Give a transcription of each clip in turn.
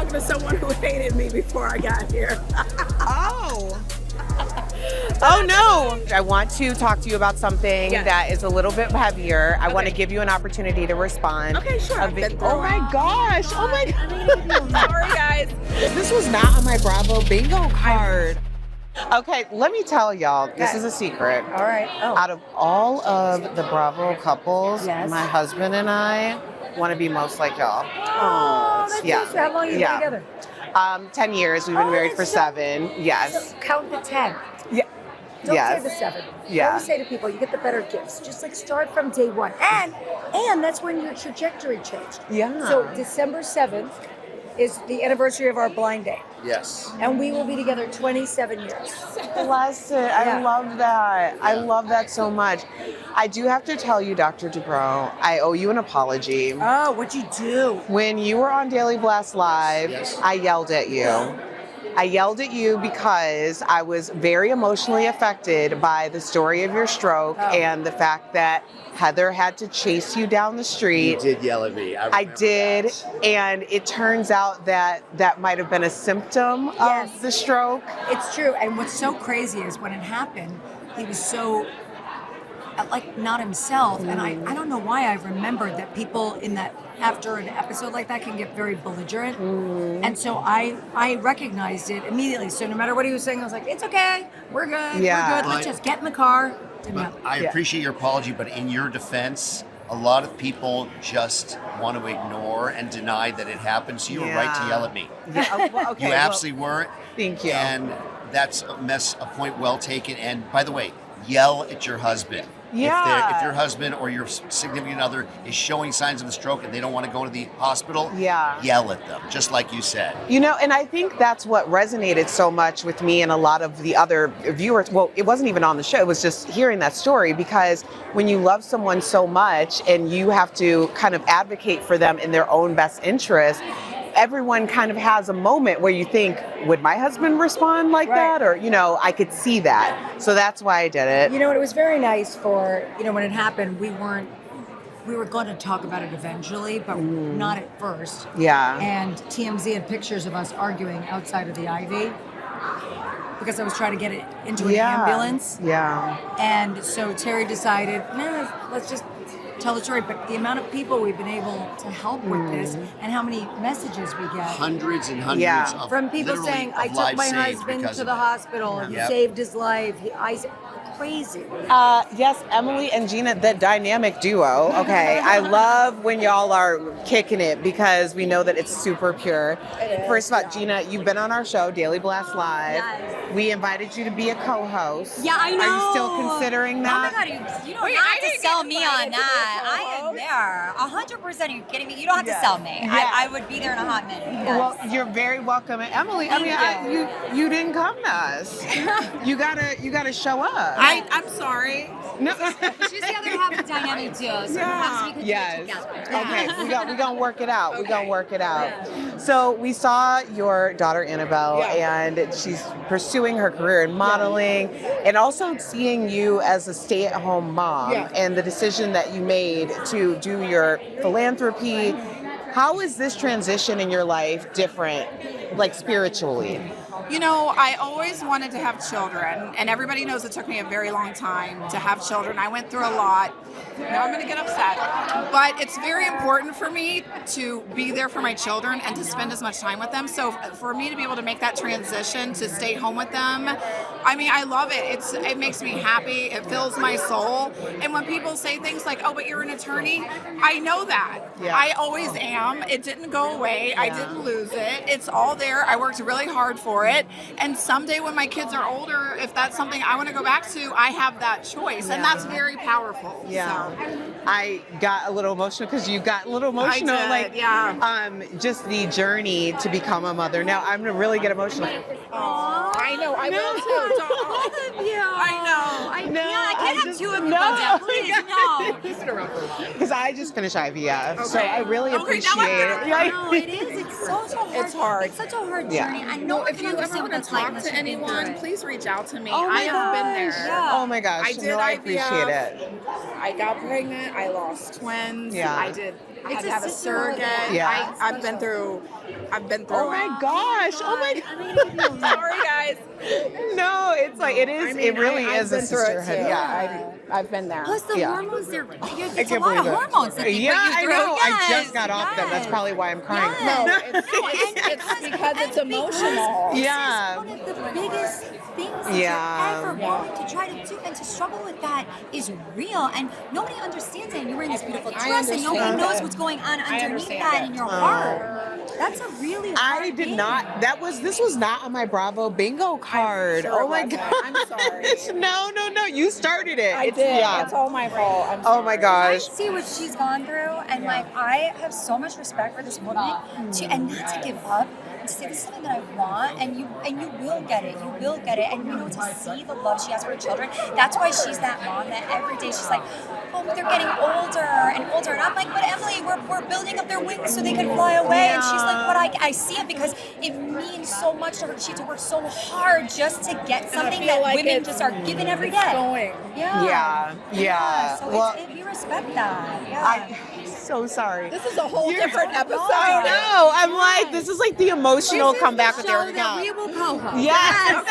talking to someone who hated me before I got here. Oh. Oh no! I want to talk to you about something that is a little bit heavier. I want to give you an opportunity to respond. Okay, sure. Oh my gosh! Oh my god! Sorry, guys. This was not on my Bravo bingo card. Okay, let me tell y'all, this is a secret. All right. Oh. Out of all of the Bravo couples, Yes. my husband and I want to be most like y'all. Oh, that's nice. How long have you been together? 10 years. We've been married for that's so- 7. Yes. So count the 10. Yeah. Don't Yes. say the 7. Yeah. I always say to people, you get the better gifts. Just like start from day one. And that's when your trajectory changed. Yeah. So December 7th is the anniversary of our blind date. Yes. And we will be together 27 years. Bless it. I love that. I love that so much. I do have to tell you, Dr. Dubrow, I owe you an apology. Oh, what'd you do? When you were on Daily Blast Live, I yelled at you. I yelled at you because I was very emotionally affected by the story of your stroke and the fact that Heather had to chase you down the street. You did yell at me. I did, and it turns out that that might have been a symptom of the stroke. It's true. And what's so crazy is when it happened, he was so like not himself. And I don't know why I remembered that people in that after an episode like that can get very belligerent. And so I recognized it immediately. So no matter what he was saying, I was like, it's okay. We're good. Yeah. We're good. Let's just get in the car. But I appreciate your apology, but in your defense, a lot of people just want to ignore and deny that it happened. So you were right to yell at me. Yeah, well, okay, You absolutely weren't. Thank you. And that's a point well taken. And by the way, yell at your husband. Yeah. If your husband or your significant other is showing signs of a stroke and they don't want to go to the hospital, yell at them, just like you said. You know, and I think that's what resonated so much with me and a lot of the other viewers. Well, it wasn't even on the show. It was just hearing that story, because when you love someone so much and you have to kind of advocate for them in their own best interest, everyone kind of has a moment where you think, would my husband respond like that? Or, you know, I could see that. So that's why I did it. You know, it was very nice for, you know, when it happened, we were going to talk about it eventually, but not at first. Yeah. And TMZ had pictures of us arguing outside of the Ivy because I was trying to get it into an ambulance. Yeah. And so Terry decided, no, let's just tell the story. But the amount of people we've been able to help with this and how many messages we get. Hundreds and hundreds of from people saying, I took my husband to the hospital and saved his life. Crazy. Yes, Emily and Gina, the dynamic duo. Okay, I love when y'all are kicking it because we know that it's super pure. First of all, Gina, you've been on our show, Daily Blast Live. Yes. We invited you to be a co-host. Yeah, I know. Are you still considering that? Oh my God, you don't have to sell me on that. I am there. 100%. Are you kidding me? You don't have to sell me. Yeah. I would be there in a hot minute. Yes. Well, you're very welcome. And Emily, you didn't come to us. you gotta show up. I'm sorry. No. She's the other half of the dynamic duo, so perhaps we could do it together. Okay, we're gonna work it out. We're gonna work it out. So we saw your daughter Annabelle, and she's pursuing her career in modeling, and also seeing you as a stay-at-home mom, and the decision that you made to do your philanthropy. How is this transition in your life different, like spiritually? You know, I always wanted to have children, and everybody knows it took me a very long time to have children. I went through a lot. Now I'm going to get upset. But it's very important for me to be there for my children and to spend as much time with them. So for me to be able to make that transition to stay home with them, I mean, I love it. It makes me happy. It fills my soul. And when people say things like, oh, but you're an attorney, I know that. Yeah. I always am. It didn't go away. I didn't lose it. It's all there. I worked really hard for it. And someday when my kids are older, if that's something I want to go back to, I have that choice. And that's very powerful. Yeah. So. I got a little emotional because you got a little emotional. I did, just the journey to become a mother. Now I'm gonna really get emotional. I I know. I will too. Both of you. I know. No, I can't have two of you. no. Please, no. Because I just finished IVF, so I really appreciate it. No, it is. It's so hard. It's hard. It's such a hard journey. Yeah. I know No, one if can you ever understand want what to it's like talk unless to you've been through anyone, it. please reach out to me. Oh my I have been there. Yeah. Oh my gosh, I did no, I IVF. appreciate it. I got pregnant. I lost twins. Yeah. I had to have a surrogate. Yeah. I've been through Oh my gosh! Oh my god! Sorry, guys. No, it's like it is. It really I've is a been through it, sisterhood. too. Yeah. I've been there. Plus the Yeah. hormones, it's a can't lot of believe it. hormones that they Yeah, put you I through. know. I Yes, just got off them. That's yes. probably why I'm crying. Yes. It's because it's emotional. Yeah. This is one of the biggest things that Yeah. you're ever going to try to do, and to struggle with that is real, and nobody understands it. And you're wearing this beautiful dress, and nobody understand knows it. what's going on underneath understand that it. in your heart. That's a really hard I did thing. not. This was not on my Bravo bingo card. sure Oh my it wasn't. god! I'm sorry. No. You started it. I It's- did. Yeah. It's all my fault. I'm Oh my I gosh. see what she's gone through, and like I have so much respect for this woman, and not to give up, and to say this is something that I want, and you will get it. You will get it, and to see the love she has for her children. That's why she's that mom that every day she's like, oh, but they're getting older and older, and I'm like, but Emily, we're building up their wings so they can fly away, and she's like, but I see it because it means so much to her. She had to work so hard just to get something feel that like women it's- just are given every day. going. Yeah. So Well, we respect that. Yeah. I'm so sorry. This is a whole different episode. I know. I'm like, this is like the emotional This is comeback the with show Erica that Cobb. we will co-host. Yes.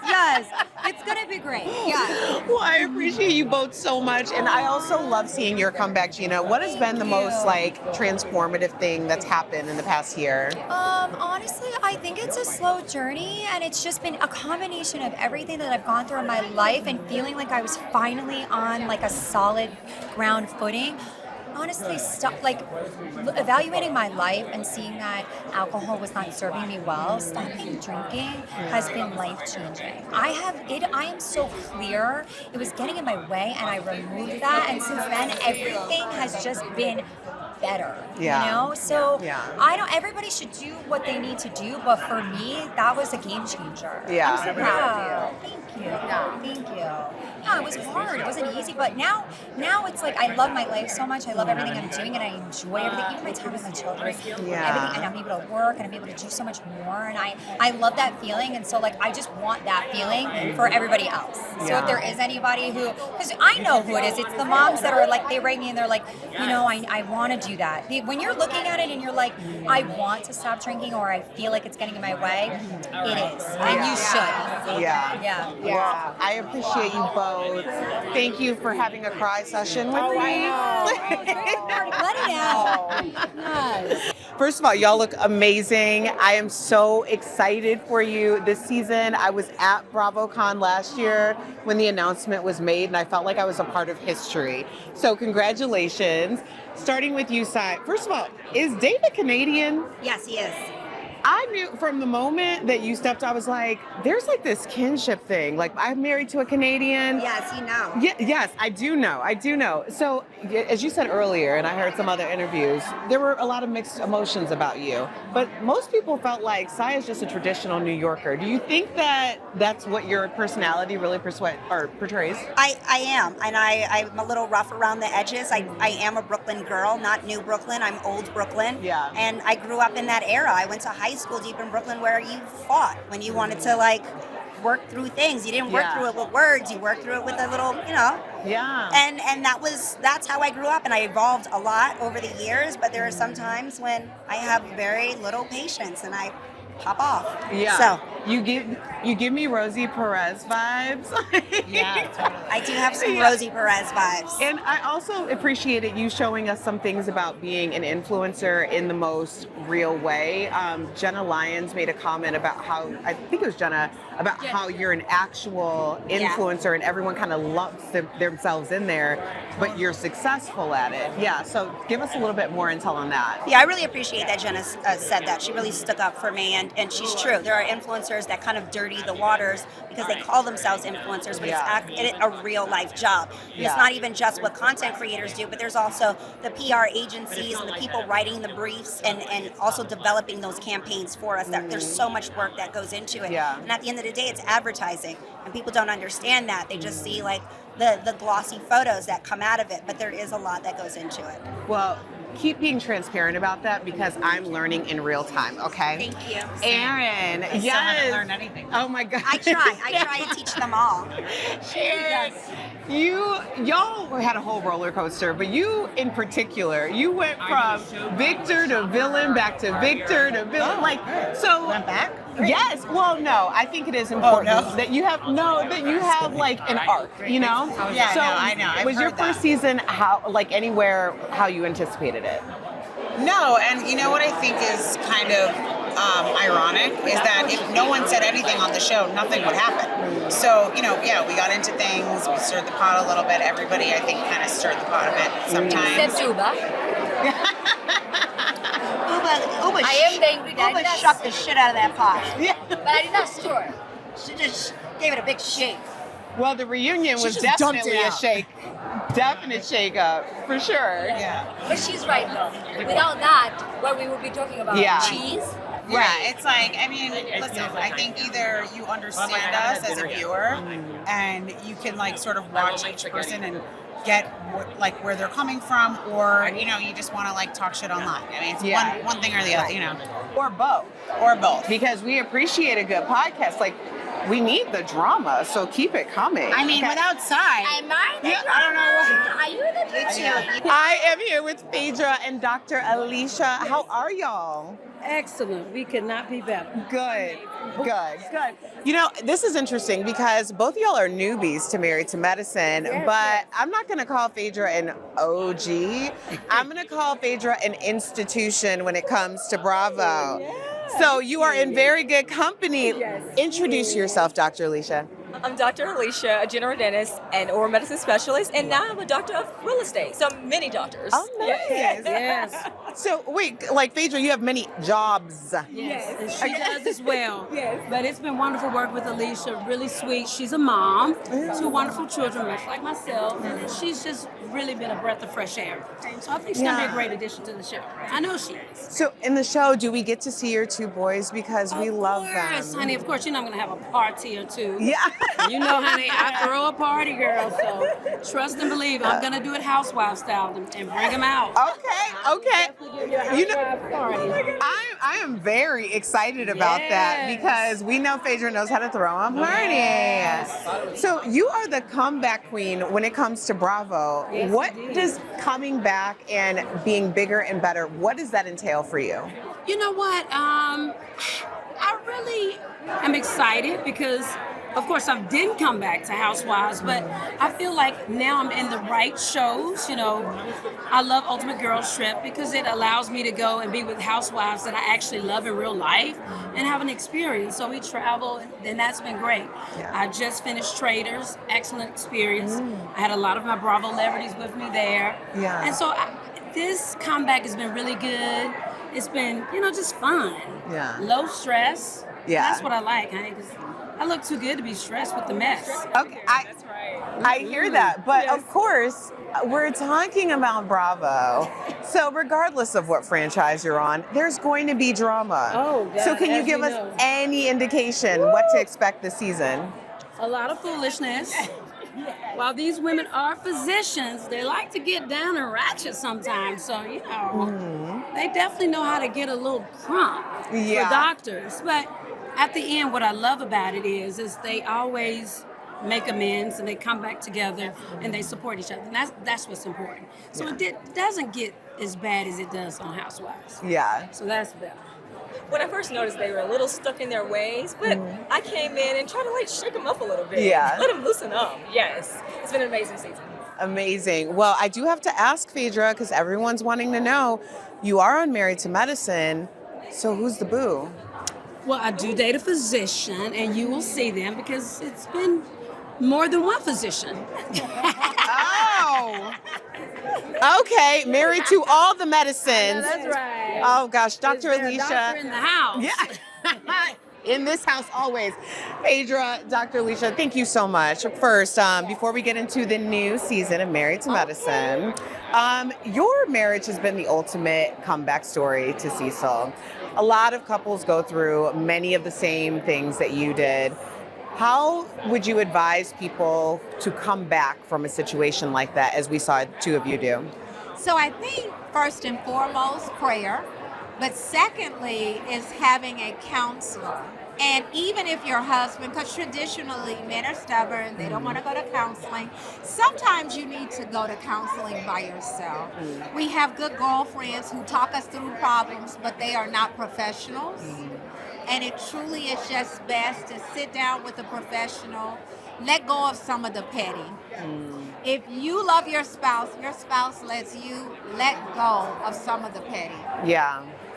yes. It's gonna be great. Yeah. Well, I appreciate you both so much, and I also love seeing your comeback, Gina. What has been the most like transformative thing that's happened in the past year? Honestly, I think it's a slow journey, and it's just been a combination of everything that I've gone through in my life and feeling like I was finally on like a solid ground footing. Honestly, evaluating my life and seeing that alcohol was not serving me well, stopping drinking has been life-changing. I am so clear. It was getting in my way, and I removed that, and since then, everything has just been better. Yeah. You know? So Yeah. everybody should do what they need to do, but for me, that was a game changer. Yeah. I'm so proud of you. Thank you. Thank you. Yeah, it was hard. It wasn't easy, but now it's like I love my life so much. I love everything I'm doing, and I enjoy everything, even my time with my children. Yeah. Everything, and I'm able to work, and I'm able to do so much more, and I love that feeling, and so like I just want that feeling for everybody else. So Yeah. if there is anybody who, because I know who it is, it's the moms that are like, they rate me and they're like, I want to do that. When you're looking at it and you're like, I want to stop drinking, or I feel like it's getting in my way, it is, and you should. Yeah. Yeah. Well, I appreciate you both. Thank you for having a cry session with me. Let it out. Yes. First of all, y'all look amazing. I am so excited for you this season. I was at BravoCon last year when the announcement was made, and I felt like I was a part of history. So congratulations. Starting with you, Sai. First of all, is David Canadian? Yes, he is. I knew from the moment that you stepped, I was like, there's like this kinship thing. Like, I'm married to a Canadian. Yes, he knows. Yeah, yes, I do know. So, as you said earlier, and I heard some other interviews, there were a lot of mixed emotions about you. But most people felt like Sai is just a traditional New Yorker. Do you think that that's what your personality really portrays? I am, and I'm a little rough around the edges. I am a Brooklyn girl, not New Brooklyn. I'm old Brooklyn. Yeah. And I grew up in that era. I went to high school deep in Brooklyn where you fought when you wanted to like work through things. You didn't work Yeah. through it with words. You worked through it with a little, Yeah. And that's how I grew up, and I evolved a lot over the years. But there are some times when I have very little patience and I pop off. Yeah. So you give me Rosie Perez vibes. yeah, totally. I do have some Rosie Perez vibes. And I also appreciated you showing us some things about being an influencer in the most real way. Jenna Lyons made a comment about how, I think it was Jenna, about how you're an actual influencer and everyone kind of lumps themselves in there, but you're successful at it. Yeah, so give us a little bit more intel on that. Yeah, I really appreciate that Jenna said that. She really stuck up for me, and she's true. There are influencers that kind of dirty muddy the waters because they call themselves influencers, but it's a real life job. And it's Yeah. not even just what content creators do, but there's also the PR agencies and the people writing the briefs and also developing those campaigns for us. That there's so much work that goes into it. Yeah. And at the end of the day, it's advertising, and people don't understand that. They just see like the glossy photos that come out of it, but there is a lot that goes into it. Well, keep being transparent about that because I'm learning in real time, okay? Thank you. Erin, I still haven't learned anything. Oh my God. I try to teach them all. Erin, y'all had a whole roller coaster, but you in particular, you went from victor to villain, back to victor to villain. So Went back? yes. Well, no, I think it is important that you have like an arc, you know? Yeah, so no, I know. I've was your heard first that. season how you anticipated it? No, and you know what I think is kind of ironic is that if no one said anything on the show, nothing would happen. So, we got into things, we stirred the pot a little bit. Everybody, I think, kind of stirred the pot a bit sometimes. Except Ubah. Ubah, I am the angry guy. Ubah shook the shit out of that pot. But I did not stir. She just gave it a big shake. Well, the reunion was just dumped definitely it a out. shake. Definite shake up, for sure. Yeah. But she's right though. Without that, what we would be talking about cheese. Yeah, it's like, I mean, listen, I think either you understand us as a viewer and you can like sort of watch each person and get where they're coming from, or, you just want to like talk shit online. I mean, it's one thing or the other, Or both. or both. Because we appreciate a good podcast. Like, we need the drama, so keep it coming. I mean, without side. Am I the Yeah, drama? Are you the drama? I am here with Phaedra and Dr. Alicia. How are y'all? Excellent. We could not be better. Good. This is interesting because both of y'all are newbies to Married to Medicine, but I'm not going to call Phaedra an OG. I'm going to call Phaedra an institution when it comes to Bravo. So you are in very good company. Introduce yourself, Dr. Alicia. I'm Dr. Alicia, a general dentist and oral medicine specialist, and now I'm a doctor of real estate. So I'm many doctors. Oh, nice. Yes. So wait, like Phaedra, you have many jobs. Yes. And she does as well. Yes. But it's been wonderful work with Alicia. Really sweet. She's a mom, 2 wonderful children, much like myself, and she's just really been a breath of fresh air. So I think she's gonna be a great addition to the show. I know she is. So in the show, do we get to see your 2 boys because we love Yes, them? honey. Of course, you know I'm gonna have a party or 2. Yeah. You know, honey, I throw a party, girl. So trust and believe, I'm gonna do it housewife style and bring them out. Okay. You know, Party. I am very excited about that Yes. because we know Phaedra knows how to throw a party. Yes. So you are the comeback queen when it comes to Bravo. Yes, What indeed. does coming back and being bigger and better, what does that entail for you? You know what? I really am excited because, of course, I didn't come back to Housewives, but I feel like now I'm in the right shows. I love Ultimate Girls Trip because it allows me to go and be with housewives that I actually love in real life and have an experience. So we travel, and that's been great. Yeah. I just finished Traders, excellent experience. I had a lot of my Bravolebrities with me there. Yeah. And so this comeback has been really good. It's been, just fun. Yeah. Low stress. Yeah. That's what I like, honey, 'cause I look too good to be stressed with the mess. Okay, That's right. I hear that, but of course, we're talking about Bravo. So regardless of what franchise you're on, there's going to be drama. Oh, God, so can you as give you us know. any indication what to expect this season? A lot of foolishness. While these women are physicians, they like to get down and ratchet sometimes. So, they definitely know how to get a little crump Yeah. for doctors. But at the end, what I love about it is they always make amends and they come back together and they support each other. And that's what's important. So it doesn't get as bad as it does on Housewives. Yeah. So that's better. When I first noticed, they were a little stuck in their ways, but I came in and tried to shake them up a little bit. Yeah. Let them loosen up. Yes. It's been an amazing season. Amazing. Well, I do have to ask Phaedra, because everyone's wanting to know, you are on Married to Medicine, so who's the boo? Well, I do date a physician, and you will see them because it's been more than one physician. Oh! Okay, married to all the medicines. That's right. Oh gosh, Dr. Is there a Alicia. doctor in the house. Yeah. in this house always. Phaedra, Dr. Alicia, thank you so much. First, before we get into the new season of Married to Medicine, your marriage has been the ultimate comeback story to Cecil. A lot of couples go through many of the same things that you did. How would you advise people to come back from a situation like that, as we saw two of you do? So I think first and foremost, prayer. But secondly, is having a counselor. And even if your husband, because traditionally men are stubborn, they don't want to go to counseling. Sometimes you need to go to counseling by yourself. We have good girlfriends who talk us through problems, but they are not professionals. And it truly is just best to sit down with a professional, let go of some of the petty. If you love your spouse lets you let go of some of the petty.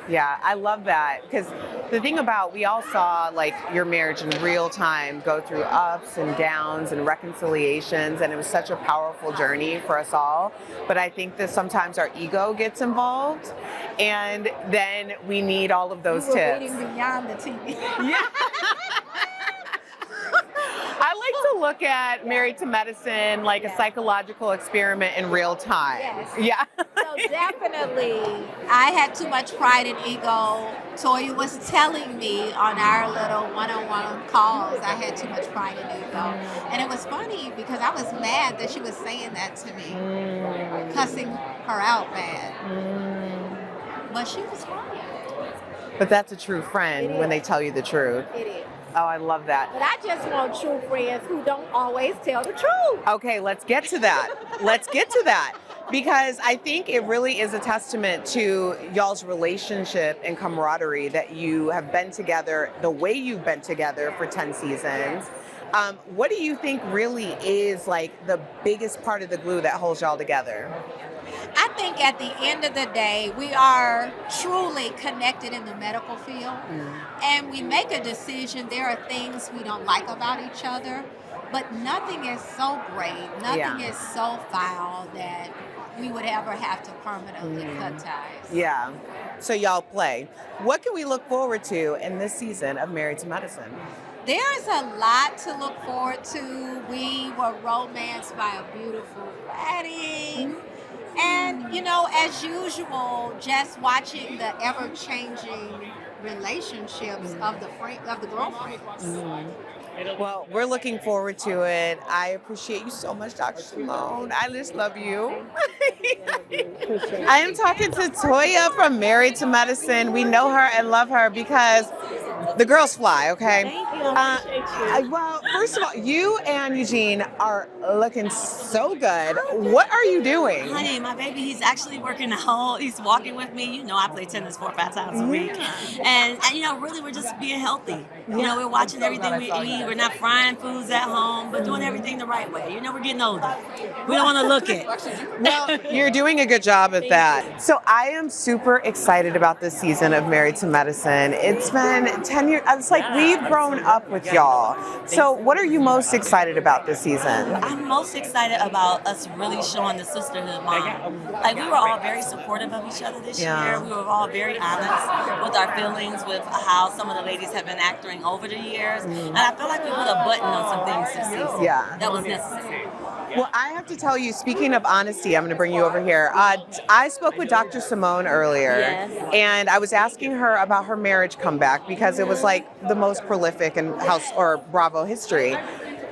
Yeah, I love that, because the thing about, we all saw like your marriage in real time go through ups and downs and reconciliations, and it was such a powerful journey for us all. But I think that sometimes our ego gets involved, and then we need all of those tips. Reading beyond the TV. Yeah. I like to look at Married to Medicine like a psychological experiment in real time. Yes. Yeah. So definitely, I had too much pride and ego. Toya was telling me on our little one-on-one calls, I had too much pride and ego. And it was funny because I was mad that she was saying that to me, cussing her out bad. But she was fine. But that's a true friend when they tell you the truth. It is. Oh, I love that. But I just want true friends who don't always tell the truth. Okay, let's get to that. Let's get to that. Because I think it really is a testament to y'all's relationship and camaraderie that you have been together the way you've been together for 10 seasons. What do you think really is like the biggest part of the glue that holds y'all together? I think at the end of the day, we are truly connected in the medical field, and we make a decision. There are things we don't like about each other, but nothing is so great, nothing is so foul that we would ever have to permanently cut ties. Yeah. So y'all play. What can we look forward to in this season of Married to Medicine? There's a lot to look forward to. We were romanced by a beautiful wedding. And, you know, as usual, just watching the ever-changing relationships of the girlfriends. Well, we're looking forward to it. I appreciate you so much, Dr. Simone. I just love you. I am talking to Toya from Married to Medicine. We know her and love her because the girls fly, okay? Thank you. I appreciate you. Well, first of all, you and Eugene are looking so good. What are you doing? Honey, my baby, he's actually working at home. He's walking with me. You know, I play tennis 4 or 5 times a week. And, you know, really, we're just being healthy. You know, we're watching everything we eat. We're not frying foods at home, but doing everything the right way. You know, we're getting older. We don't want to look it. Well, you're doing a good job at that. So I am super excited about this season of Married to Medicine. It's been 10 years. It's like we've grown up with y'all. So what are you most excited about this season? I'm most excited about us really showing the sisterhood bond. Like, we were all very supportive of each other this year. We were all very honest with our feelings, with how some of the ladies have been acting over the years. And I feel like we put a button on some things this season. That was necessary. Well, I have to tell you, speaking of honesty, I'm going to bring you over here. I spoke with Dr. Simone earlier, and I was asking her about her marriage comeback because it was like the most prolific in House or Bravo history.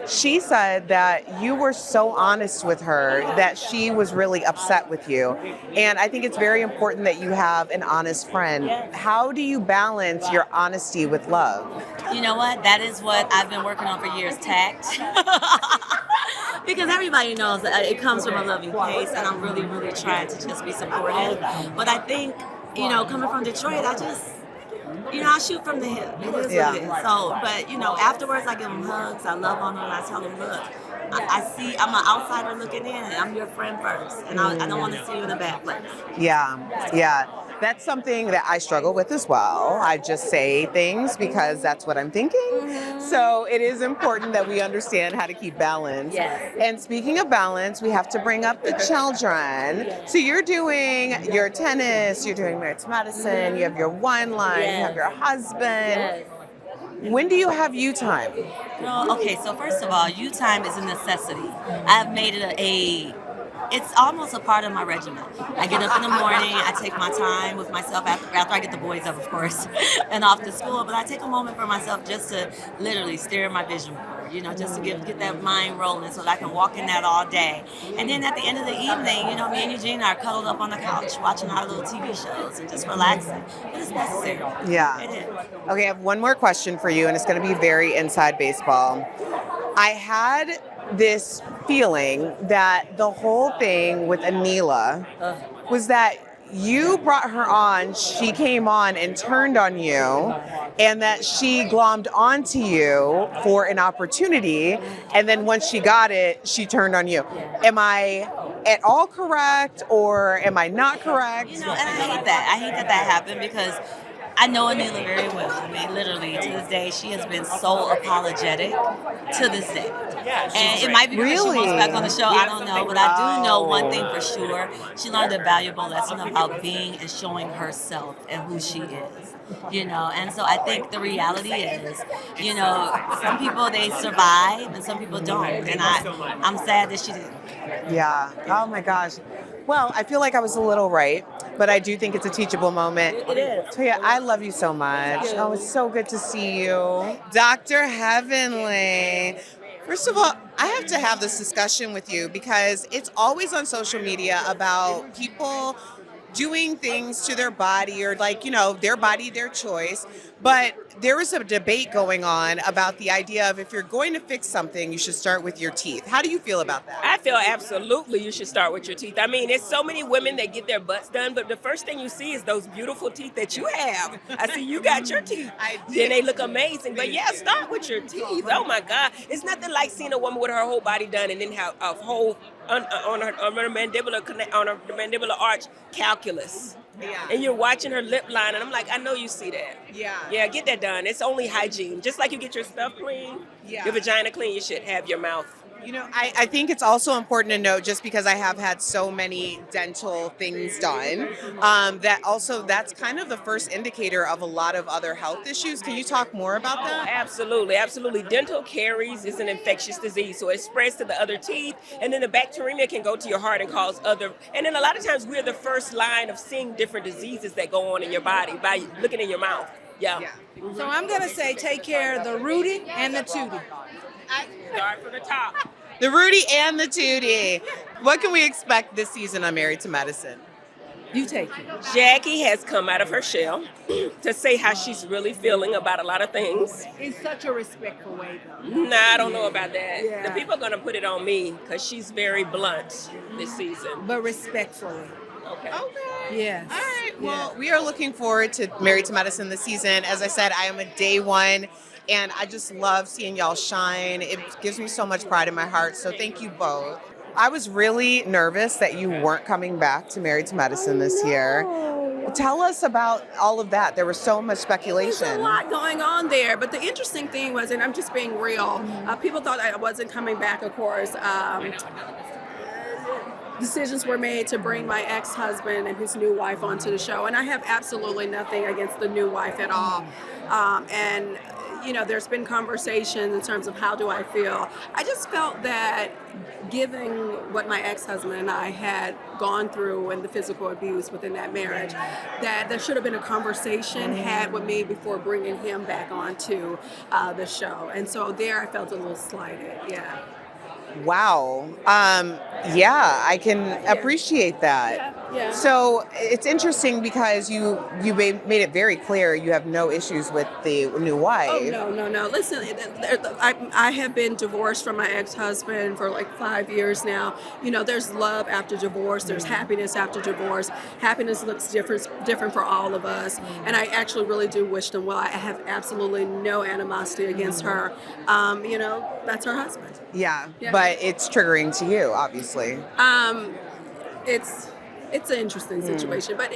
She said that you were so honest with her that she was really upset with you. And I think it's very important that you have an honest friend. How do you balance your honesty with love? You know what? That is what I've been working on for years, tact. Because everybody knows that it comes from a loving place, and I'm really, really trying to just be supportive. But I think, you know, coming from Detroit, I shoot from the hip. It is what it is. So, but, you know, afterwards I give them hugs, I love on them, I tell them, look, I see, I'm an outsider looking in, and I'm your friend first, and I don't want to see you in a bad place. Yeah. That's something that I struggle with as well. I just say things because that's what I'm thinking. So it is important that we understand how to keep balance. And speaking of balance, we have to bring up the children. So you're doing your tennis, you're doing Married to Medicine, you have your wine line, you have your husband. When do you have you time? Well, okay, so first of all, you time is a necessity. I've made it it's almost a part of my regimen. I get up in the morning, I take my time with myself after I get the boys up, of course, and off to school, but I take a moment for myself just to literally stare at my vision board, just to get that mind rolling so that I can walk in that all day. And then at the end of the evening, me and Eugene are cuddled up on the couch watching our little TV shows and just relaxing. But it's necessary. Yeah. It is. Okay, I have one more question for you, and it's going to be very inside baseball. I had this feeling that the whole thing with Anila was that you brought her on, she came on and turned on you, and that she glommed onto you for an opportunity, and then once she got it, she turned on you. Am I at all correct, or am I not correct? And I hate that. I hate that happened because I know Anila very well. I mean, literally, to this day, she has been so apologetic to this day. And it might be because she wants back on the show, I don't know. But I do know one thing for sure. She learned a valuable lesson about being and showing herself and who she is. And so I think the reality is, some people, they survive and some people don't. And I'm sad that she didn't. Yeah. Oh my gosh. Well, I feel like I was a little right, but I do think it's a teachable moment. It is. Toya, I love you so much. Oh, it's so good to see you. Dr. Heavenly. First of all, I have to have this discussion with you because it's always on social media about people doing things to their body or their body, their choice. But there was a debate going on about the idea of if you're going to fix something, you should start with your teeth. How do you feel about that? I feel absolutely you should start with your teeth. I mean, there's so many women that get their butts done, but the first thing you see is those beautiful teeth that you have. I see you got your teeth. Then they look amazing. But yeah, start with your teeth. Oh my God. It's nothing like seeing a woman with her whole body done and then have a whole on her mandibular arch calculus. Yeah. And you're watching her lip line, and I'm like, I know you see that. Yeah. Yeah, get that done. It's only hygiene. Just like you get your stuff clean, your vagina clean, you should have your mouth. I think it's also important to note, just because I have had so many dental things done, that's kind of the first indicator of a lot of other health issues. Can you talk more about that? Absolutely, absolutely. Dental caries is an infectious disease, so it spreads to the other teeth, and then the bacteremia can go to your heart and cause other, and then a lot of times we're the first line of seeing different diseases that go on in your body by looking in your mouth. Yeah. Mm-hmm. So I'm going to say take care of the Rudy and the Tootie. Start from the top. The Rudy and the Tootie. What can we expect this season on Married to Medicine? You take it. Jackie has come out of her shell to say how she's really feeling about a lot of things. In such a respectful way, though. Nah, I don't know about that. Yeah. The people are going to put it on me because she's very blunt this season. But respectfully. Okay. Yes. All right. Well, we are looking forward to Married to Medicine this season. As I said, I am a day one. And I just love seeing y'all shine. It gives me so much pride in my heart. So thank you both. I was really nervous that you weren't coming back to Married to Medicine this year. Tell us about all of that. There was so much speculation. There's a lot going on there. But the interesting thing was, and I'm just being real, people thought I wasn't coming back, of course. Decisions were made to bring my ex-husband and his new wife onto the show. And I have absolutely nothing against the new wife at all. There's been conversations in terms of how do I feel. I just felt that given what my ex-husband and I had gone through and the physical abuse within that marriage, that there should have been a conversation had with me before bringing him back onto the show. And so there I felt a little slighted, yeah. Wow. I can appreciate that. Yeah. So it's interesting because you made it very clear you have no issues with the new wife. Oh, no. Listen, I have been divorced from my ex-husband for like 5 years now. There's love after divorce. There's happiness after divorce. Happiness looks different for all of us. And I actually really do wish them well. I have absolutely no animosity against her. That's her husband. Yeah. But it's triggering to you, obviously. It's an interesting situation, but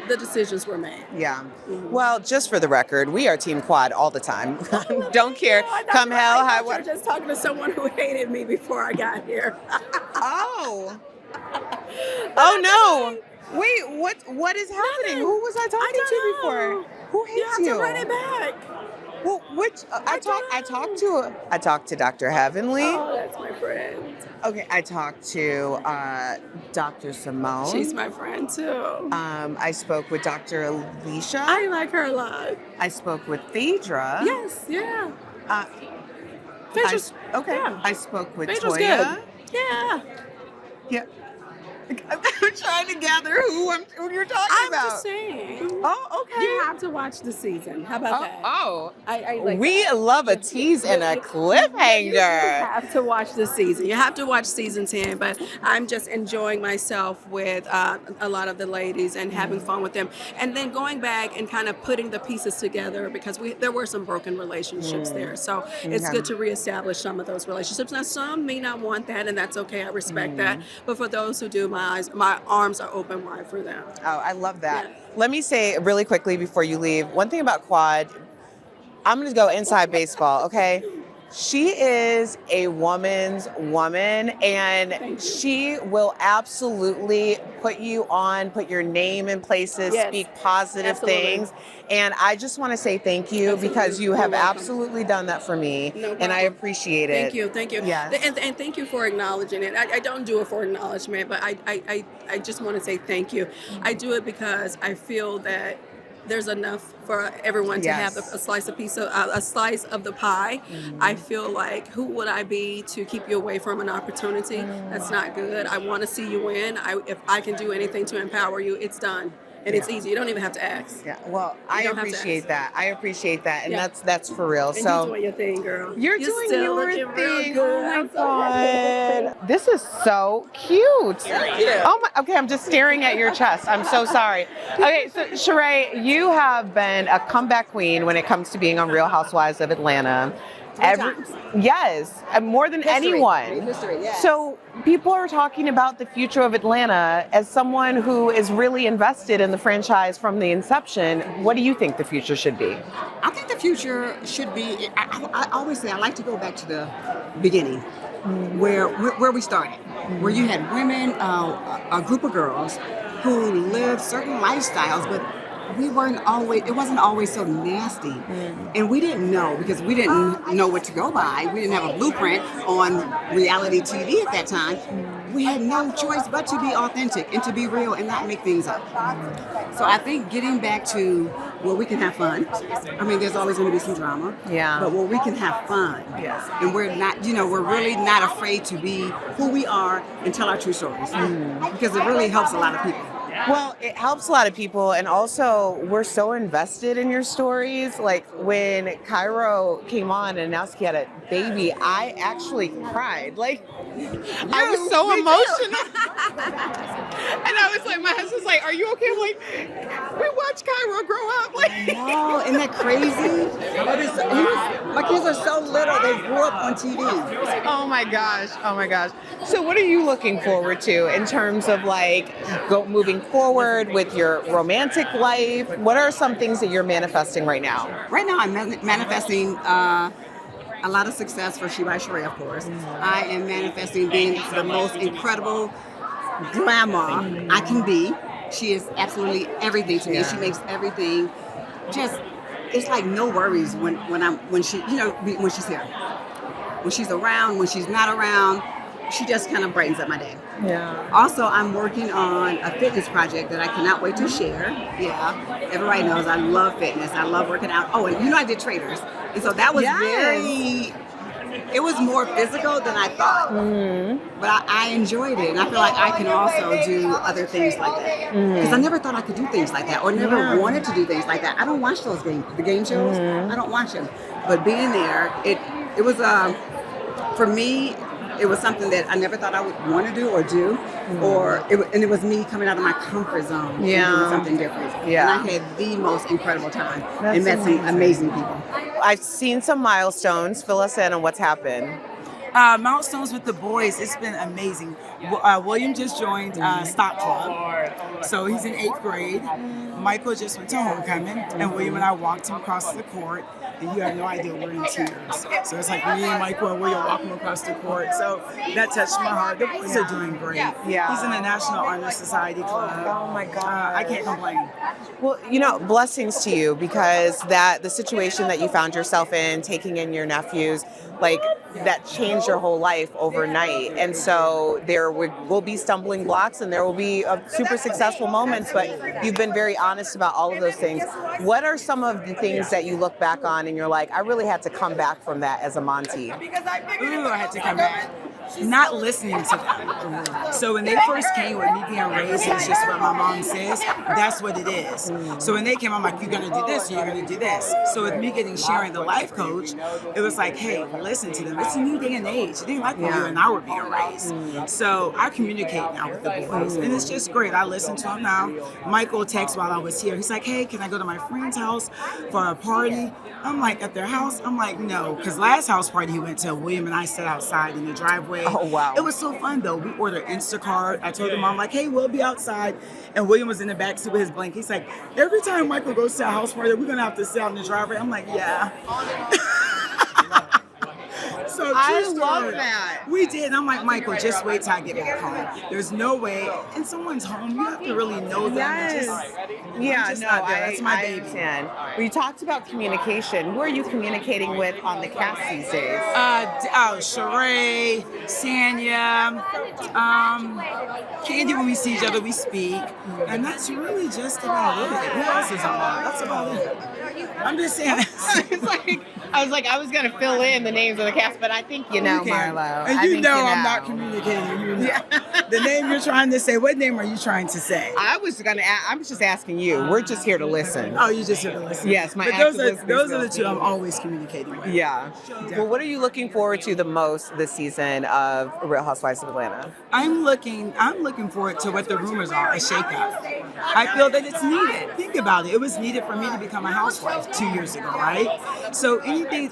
the decisions were made. Yeah. Well, just for the record, we are Team Quad all the time. Don't care. Come hell, high water. I was just talking to someone who hated me before I got here. Oh no. Wait, what is happening? Who was I talking to before? Who hates You have to run it back. Well, which I talked to Dr. Heavenly. Oh, that's my friend. Okay, I talked to Dr. Simone. She's my friend too. I spoke with Dr. Alicia. I like her a lot. I spoke with Phaedra. Yes, yeah. Phaedra's, okay. Yeah. I spoke with Phaedra's Toya. good. Yeah. Yeah. I'm trying to gather who you're talking about. I'm just saying. Oh, okay. You have to watch the season. How about that? Oh, I like we that. love a tease and a cliffhanger. You have to watch the season. You have to watch season 10, but I'm just enjoying myself with a lot of the ladies and having fun with them. And then going back and kind of putting the pieces together because there were some broken relationships there. So it's good to reestablish some of those relationships. Now, some may not want that, and that's okay. I respect that. But for those who do, my arms are open wide for them. Oh, I love that. Yeah. Let me say really quickly before you leave, one thing about Quad, I'm going to go inside baseball, okay? She is a woman's woman, and she will absolutely put your name in places, speak positive things. And I just want to say thank you because you have absolutely done that for me, and I appreciate it. Thank you. Yes. And thank you for acknowledging it. I don't do it for acknowledgement, but I just want to say thank you. I do it because I feel that there's enough for everyone to have a slice of the pie. I feel like who would I be to keep you away from an opportunity? That's not good. I want to see you win. If I can do anything to empower you, it's done. And it's easy. You don't even have to ask. Yeah. Well, I appreciate that. And that's for real. And So you're doing your thing, girl. You're doing still your looking thing. real Oh my good. God. This is so cute. Oh my. Okay, I'm just staring at your chest. I'm so sorry. Okay, so Sheree, you have been a comeback queen when it comes to being on Real Housewives of Atlanta. Yes, more than anyone. History, yes. So people are talking about the future of Atlanta. As someone who is really invested in the franchise from the inception, what do you think the future should be? I think the future should be, I always say I like to go back to the beginning, where we started, where you had women, a group of girls who lived certain lifestyles, but it wasn't always so nasty. And we didn't know because we didn't know what to go by. We didn't have a blueprint on reality TV at that time. We had no choice but to be authentic and to be real and not make things up. So I think getting back to where we can have fun. I mean, there's always going to be some drama. Yeah. But where we can have fun. Yes. And we're not, we're really not afraid to be who we are and tell our true stories. Because it really helps a lot of people. Well, it helps a lot of people, and also we're so invested in your stories. Like when Cairo came on and announced he had a baby, I actually cried. Like I was so emotional, and I was like, my husband's like, "Are you okay?" I'm like, we watched Cairo grow up. Like, wow, isn't that crazy? My kids are so little; they grew up on TV. Oh my gosh! So, what are you looking forward to in terms of like moving forward with your romantic life? What are some things that you're manifesting right now? Right now, I'm manifesting a lot of success for She by Sheree, of course. I am manifesting being the most incredible grandma I can be. She is absolutely everything to me. She makes everything just. It's like no worries when she's here. When she's around, when she's not around, she just kind of brightens up my day. Yeah. Also, I'm working on a fitness project that I cannot wait to share. Yeah. Everybody knows I love fitness. I love working out. Oh, and I did Traders. And so that was it was more physical than I thought. But I enjoyed it. And I feel like I can also do other things like that. Because I never thought I could do things like that or never wanted to do things like that. I don't watch the game shows. I don't watch them. But being there, it was, for me, it was something that I never thought I would want to do or do, and it was me coming out of my comfort zone and doing something different. Yeah. And I had the most incredible time and met some amazing people. I've seen some milestones. Fill us in on what's happened. Milestones with the boys, it's been amazing. William just joined Stop Club, so he's in 8th grade. Michael just went to homecoming, and William and I walked him across the court. and you have no idea we're in tears. So it's like me and Michael and William walking across the court. So that touched my heart. The boys are doing great. Yeah. He's in the National Honor Society Club. Oh my God. I can't complain. Well, you know, blessings to you, because the situation that you found yourself in, taking in your nephews, like that changed your whole life overnight. And so there will be stumbling blocks and there will be super successful moments, but you've been very honest about all of those things. What are some of the things that you look back on and you're like, I really had to come back from that as a Monty? Ooh, I had to come back. Not listening to them. So when they first came with me being raised, it's just what my mom says, that's what it is. So when they came, I'm like, you're gonna do this, you're gonna do this. So with me getting Sharon, the life coach, it was like, hey, listen to them. It's a new day and age. It didn't like when you and I were being raised. So I communicate now with the boys, and it's just great. I listen to them now. Michael texted while I was here. He's like, hey, can I go to my friend's house for a party? I'm like, at their house? I'm like, no, because last house party he went to, William and I sat outside in the driveway. Oh, wow. It was so fun, though. We ordered Instacart. I told him, I'm like, hey, we'll be outside. And William was in the backseat with his blanket. He's like, every time Michael goes to a house party, we're going to have to sit out in the driveway. I'm like, yeah. So I true love story. that. We did. And I'm like, Michael, just wait till I get back home. There's no way. In someone's home, you have to really know them. Yes. That's my baby. Understand. We talked about communication. Who are you communicating with on the cast these days? Sheree, Sanya, Candy. When we see each other, we speak, and that's really just about it. Who else is on? That's about it. I'm just saying. I was gonna fill in the names of the cast, but I think you know, Marlo. And I think I'm not communicating. You know. The name you're trying to say. What name are you trying to say? I'm just asking you. We're just here to listen. Oh, you're just here to listen. Yes, my but those are the two I'm always communicating with. Yeah. Well, what are you looking forward to the most this season of Real Housewives of Atlanta? I'm looking forward to what the rumors are, a shakeup. I feel that it's needed. Think about it. It was needed for me to become a housewife 2 years ago, right? So anything,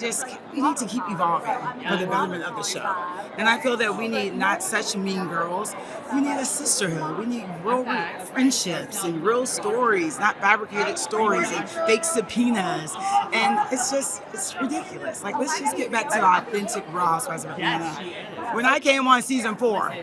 we need to keep evolving for the betterment of the show. And I feel that we need not such mean girls. We need a sisterhood. We need real friendships and real stories, not fabricated stories and fake subpoenas. And it's ridiculous. Like, let's just get back to the authentic Real Housewives of Atlanta. When I came on season 4.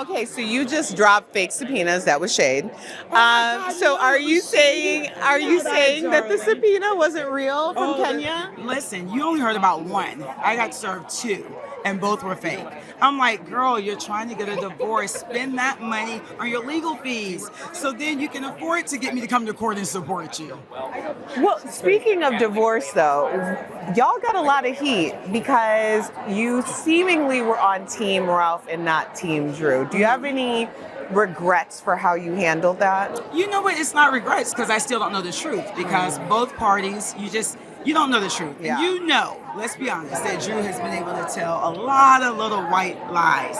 Okay, so you just dropped fake subpoenas. That was shade. So are you saying that the subpoena wasn't real from Kenya? Listen, you only heard about one. I got served 2, and both were fake. I'm like, girl, you're trying to get a divorce. Spend that money on your legal fees, so then you can afford to get me to come to court and support you. Well, speaking of divorce, though, y'all got a lot of heat because you seemingly were on Team Ralph and not Team Drew. Do you have any regrets for how you handled that? You know what? It's not regrets, because I still don't know the truth, because both parties, you don't know the truth. Yeah. And you know, let's be honest, that Drew has been able to tell a lot of little white lies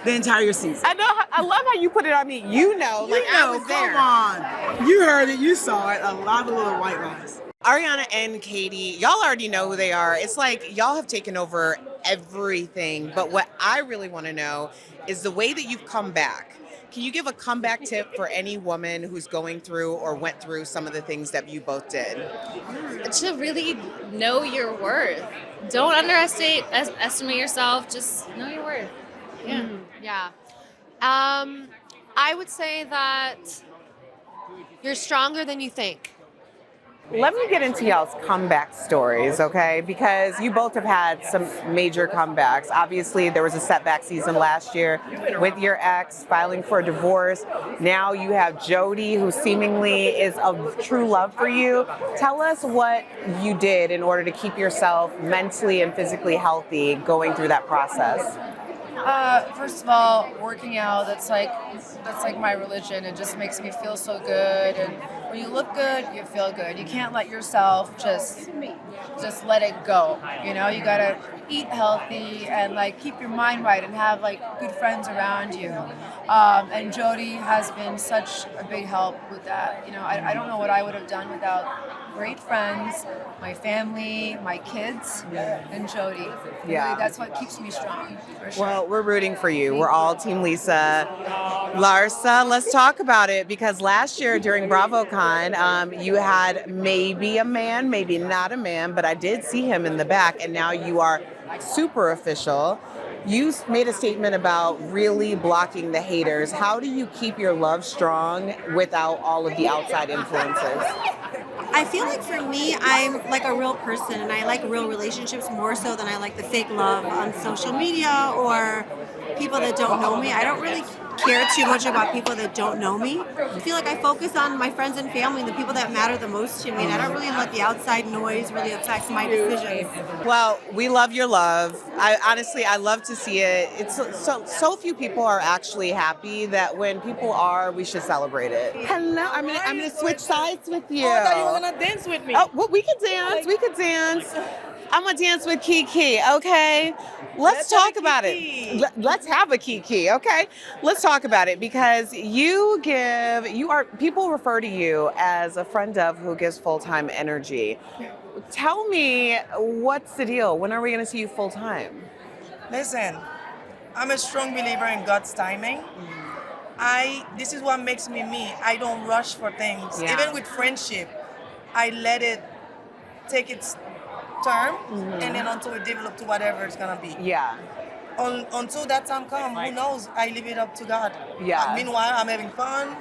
the entire season. I love how you put it on me. I was there. Come on. You heard it, you saw it, a lot of little white lies. Ariana and Katie, y'all already know who they are. It's like y'all have taken over everything. But what I really want to know is the way that you've come back. Can you give a comeback tip for any woman who's going through or went through some of the things that you both did? To really know your worth. Don't estimate yourself. Just know your worth. Yeah. Yeah. I would say that you're stronger than you think. Let me get into y'all's comeback stories, okay? Because you both have had some major comebacks. Obviously, there was a setback season last year with your ex filing for a divorce. Now you have Jody, who seemingly is of true love for you. Tell us what you did in order to keep yourself mentally and physically healthy going through that process. First of all, working out, that's like my religion. It just makes me feel so good, and when you look good, you feel good. You can't let yourself just let it go. You know, you gotta eat healthy and like keep your mind right and have like good friends around you. And Jody has been such a big help with that. You know, I don't know what I would have done without great friends, my family, my kids, and Jody. Yeah. Really, that's what keeps me strong. For sure. Well, we're rooting for you. We're all Team Lisa. Larsa, let's talk about it because last year during BravoCon, you had maybe a man, maybe not a man, but I did see him in the back, and now you are super official. You made a statement about really blocking the haters. How do you keep your love strong without all of the outside influences? I feel like for me, I'm like a real person and I like real relationships more so than I like the fake love on social media or people that don't know me. I don't really care too much about people that don't know me. I feel like I focus on my friends and family and the people that matter the most to me, and I don't really let the outside noise really affect my decisions. Well, we love your love. I love to see it. It's so few people are actually happy that when people are, we should celebrate it. Hello, I'm gonna switch sides with you. Oh, I thought you were gonna dance with me. Oh, well, we could dance. We could dance. I'm gonna dance with Kiki, okay? Let's talk about it. Let's have a Kiki, okay? Let's talk about it because people refer to you as a friend of who gives full-time energy. Tell me, what's the deal? When are we gonna see you full-time? Listen, I'm a strong believer in God's timing. This is what makes me me. I don't rush for things. Yeah. Even with friendship, I let it take its term and then until it develop to whatever it's gonna be. Yeah. Until that time comes, who knows? I leave it up to God. Yeah. Meanwhile, I'm having fun.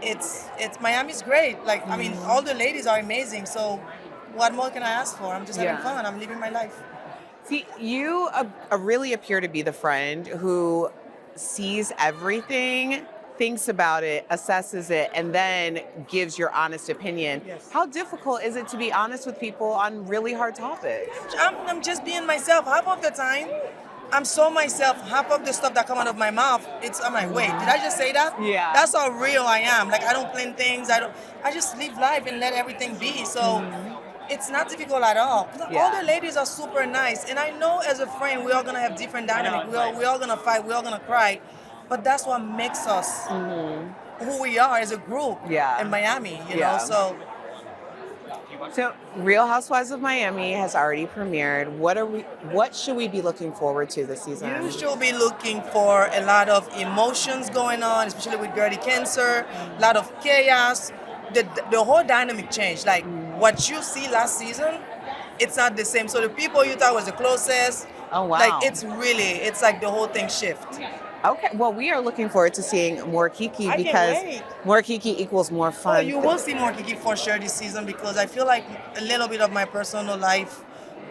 It's Miami's great. Like I mean, all the ladies are amazing. So, what more can I ask for? I'm just having fun. I'm living my life. See, you really appear to be the friend who sees everything, thinks about it, assesses it, and then gives your honest opinion. Yes. How difficult is it to be honest with people on really hard topics? I'm just being myself. Half of the time, I'm so myself. Half of the stuff that come out of my mouth, I'm like, wait, did I just say that? Yeah. That's how real I am. Like I don't plan things. I just live life and let everything be. So it's not difficult at all. Yeah. All the ladies are super nice, and I know as a friend, we're all gonna have different dynamics. We're all gonna fight. We're all gonna cry. But that's what makes us who we are as a group in Miami, you know. So Real Housewives of Miami has already premiered. What should we be looking forward to this season? You should be looking for a lot of emotions going on, especially with Gertie Cancer, a lot of chaos. The whole dynamic changed. Like what you see last season, it's not the same. So the people you thought was the closest, like it's like the whole thing shift. Okay, well, we are looking forward to seeing more Kiki I can't because wait. more Kiki equals more fun. Oh, you will see more Kiki for sure this season because I feel like a little bit of my personal life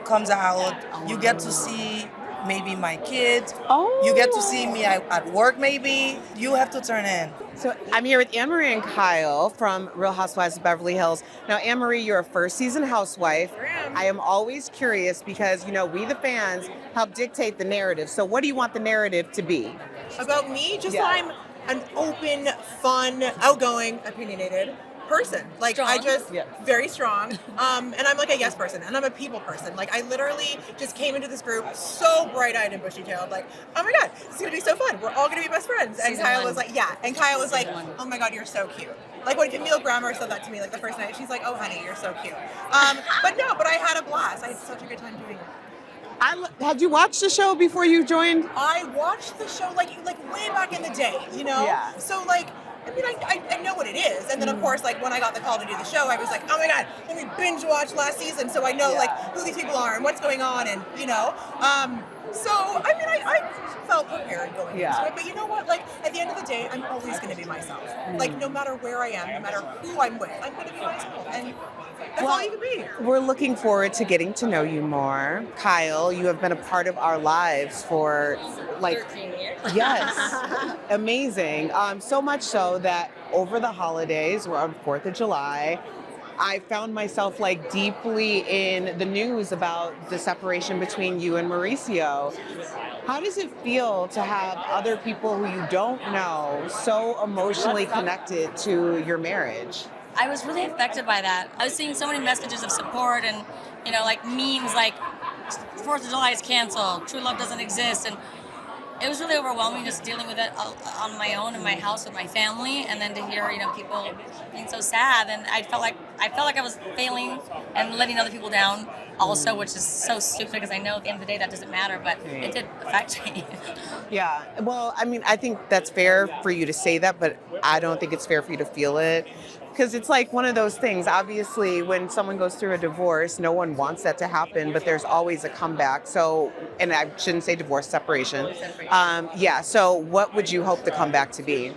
comes out. You get to see maybe my kids. You get to see me at work maybe. You have to turn in. So I'm here with Anne-Marie and Kyle from Real Housewives of Beverly Hills. Now, Anne-Marie, you're a first season housewife. I am always curious because, we the fans help dictate the narrative. So what do you want the narrative to be? About me, just I'm an open, fun, outgoing, opinionated person. Like Strong. I just very strong. And I'm like a yes person and I'm a people person. Like I literally just came into this group so bright-eyed and bushy-tailed, like, oh my God, this is gonna be so fun. We're all gonna be best friends. And Kyle was like, and Kyle was like, oh my God, you're so cute. Like when Camille Grammer said that to me like the first night, she's like, oh honey, you're so cute. But I had a blast. I had such a good time doing it. Had you watched the show before you joined? I watched the show like way back in the day, Yeah. So like, I mean, I know what it is. And then of course, like when I got the call to do the show, I was like, oh my God, let me binge watch last season so I know like who these people are and what's going on and so I mean, I felt prepared going into it. But you know what? Like at the end of the day, I'm always going to be myself. Like no matter where I am, no matter who I'm with, I'm going to be myself. And that's all you can be. We're looking forward to getting to know you more. Kyle, you have been a part of our lives for like 13 years. Yes. Amazing. So much so that over the holidays, we're on 4th of July, I found myself like deeply in the news about the separation between you and Mauricio. How does it feel to have other people who you don't know so emotionally connected to your marriage? I was really affected by that. I was seeing so many messages of support and, like memes like 4th of July is canceled. True love doesn't exist. And it was really overwhelming just dealing with it on my own in my house with my family, and then to hear, people being so sad, and I felt like I was failing and letting other people down also, which is so stupid because I know at the end of the day that doesn't matter, but it did affect me. Yeah. Well, I mean, I think that's fair for you to say that, but I don't think it's fair for you to feel it. Because it's like one of those things. Obviously, when someone goes through a divorce, no one wants that to happen, but there's always a comeback. So, and I shouldn't say divorce, separation. So what would you hope the comeback to be?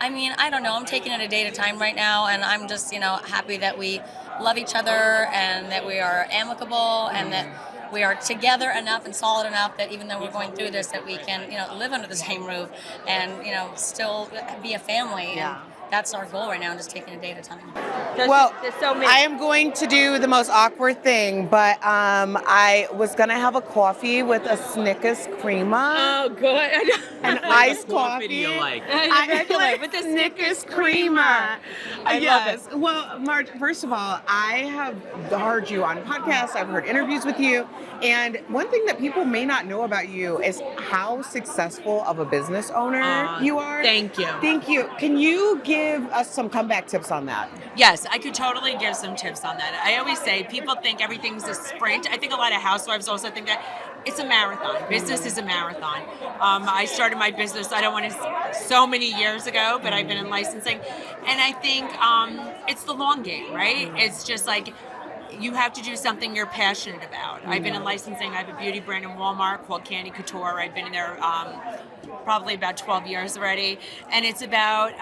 I mean, I don't know. I'm taking it a day at a time right now, and I'm just, happy that we love each other and that we are amicable and that we are together enough and solid enough that even though we're going through this, that we can, live under the same roof and, still be a family. Yeah. And that's our goal right now, just taking a day at a time. Well, I am going to do the most awkward thing, but I was going to have a coffee with a Snickers creamer. Oh, good. An iced What coffee. do you like? I like with the Snickers creamer. I love it. Well, Marge, first of all, I have heard you on podcasts. I've heard interviews with you. And one thing that people may not know about you is how successful of a business owner you are. Thank you. Thank you. Can you give us some comeback tips on that? Yes, I could totally give some tips on that. I always say people think everything's a sprint. I think a lot of housewives also think that it's a marathon. Business is a marathon. I started my business, I don't want to, so many years ago, but I've been in licensing. And I think it's the long game, right? It's just like, you have to do something you're passionate about. I've been in licensing. I have a beauty brand in Walmart called Candy Couture. I've been in there probably about 12 years already. And it's about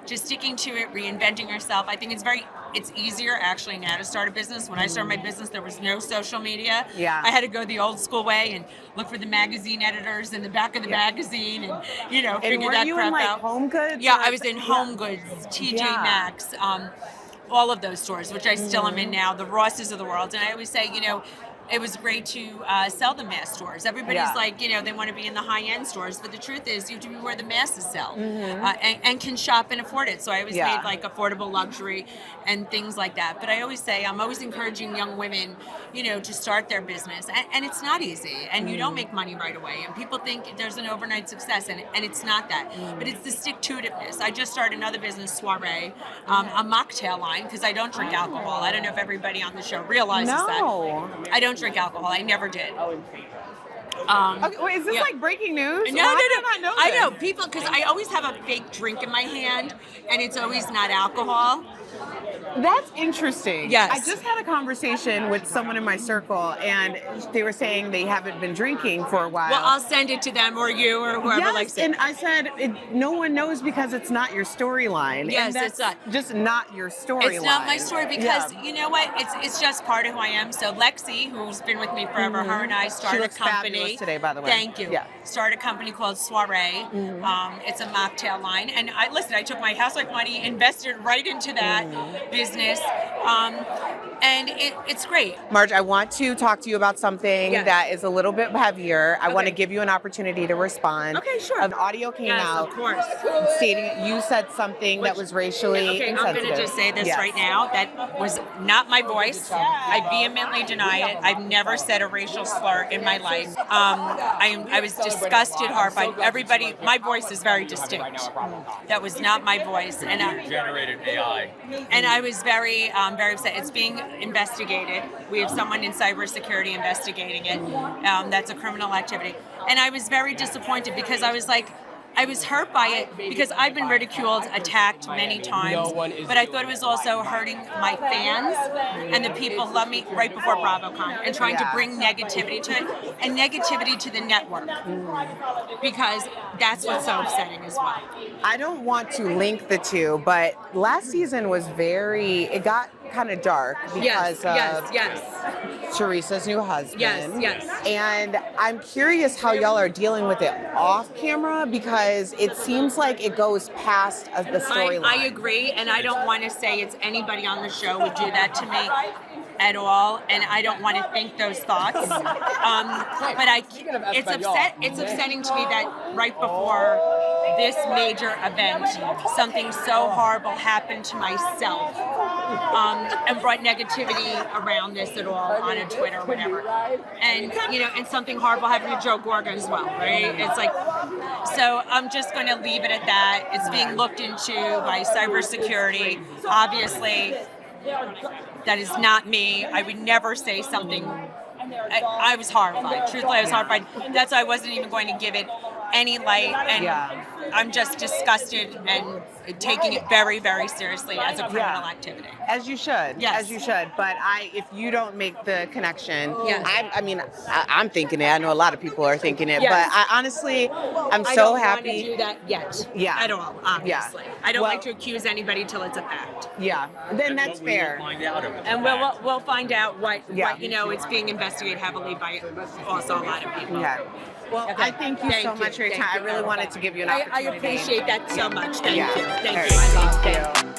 just sticking to it, reinventing yourself. I think it's easier actually now to start a business. When I started my business, there was no social media. Yeah. I had to go the old school way and look for the magazine editors in the back of the magazine and, figure that you crap in, like, out. Home Goods? Yeah, or- I was in Home Goods, TJ Maxx, all of those stores, which I still am in now, the Rosses of the world. And I always say, it was great to sell the mass stores. Everybody's like, they want to be in the high-end stores, but the truth is you have to be where the masses sell and can shop and afford it. So I always made like affordable luxury and things like that. But I always say I'm always encouraging young women, to start their business. And it's not easy, and you don't make money right away. And people think there's an overnight success, and it's not that. But it's the stick-to-itiveness. I just started another business, Soiree, a mocktail line, because I don't drink alcohol. I don't know if everybody on the show realizes that. I don't drink alcohol. I never did. Okay, wait, is this like breaking news? No. Why did I not know I this? know people because I always have a fake drink in my hand, and it's always not alcohol. That's interesting. Yes. I just had a conversation with someone in my circle, and they were saying they haven't been drinking for a while. Well, I'll send it to them or you or whoever yes, likes it. And I said, no one knows because it's not your storyline. Yes, and that's it's not. Just not your storyline. It's not my story because you know what? It's just part of who I am. So Lexi, who's been with me forever, her and I started She looks a company fabulous today, by the way. Thank you. Yeah. Started a company called Soiree. It's a mocktail line, and I took my housewife money, invested right into that business, and it's great. Marge, I want to talk to you about something that is a little bit heavier. I want to give you an opportunity to respond. Okay, sure. An audio came out of course. stating you said something that was racially insensitive. I'm going to just say this right now. That was not my voice. I vehemently deny it. I've never said a racial slur in my life. I was disgusted, horrified. Everybody, my voice is very distinct. That was not my voice. And Generated AI. And I was very upset. It's being investigated. We have someone in cybersecurity investigating it. That's a criminal activity. And I was very disappointed because I was hurt by it because I've been ridiculed, attacked many times, but I thought it was also hurting my fans and the people who love me right before BravoCon and trying to bring negativity to it and negativity to the network because that's what's so upsetting as well. I don't want to link the two, but last season was it got kind of dark because of Teresa's new husband. Yes. And I'm curious how y'all are dealing with it off camera because it seems like it goes past the storyline. I agree, and I don't want to say it's anybody on the show would do that to me at all, and I don't want to think those thoughts. But it's upsetting to me that right before this major event, something so horrible happened to myself, and brought negativity around this at all on a Twitter or whatever. And, and something horrible happened to Joe Gorga as well, right? It's like, so I'm just going to leave it at that. It's being looked into by cybersecurity. Obviously, that is not me. I would never say something. I was horrified. Truthfully, I was horrified. That's why I wasn't even going to give it any light. And I'm just disgusted and taking it very, very seriously as a criminal activity. As you should. Yes. As you should. But if you don't make the connection, Yes. I'm thinking it. I know a lot of people are thinking it. Yes. But I honestly, I'm I so don't happy. want to do that yet. Yeah. At all, obviously. I don't Well- like to accuse anybody till it's a fact. Yeah. Then that's fair. And we'll find out what it's being investigated heavily by also a lot of people. Yeah. Well, Okay. I thank you so much for your time. I really wanted to give you an opportunity. I appreciate that so much. Thank Yeah. you. Thank All you. right. Thank you.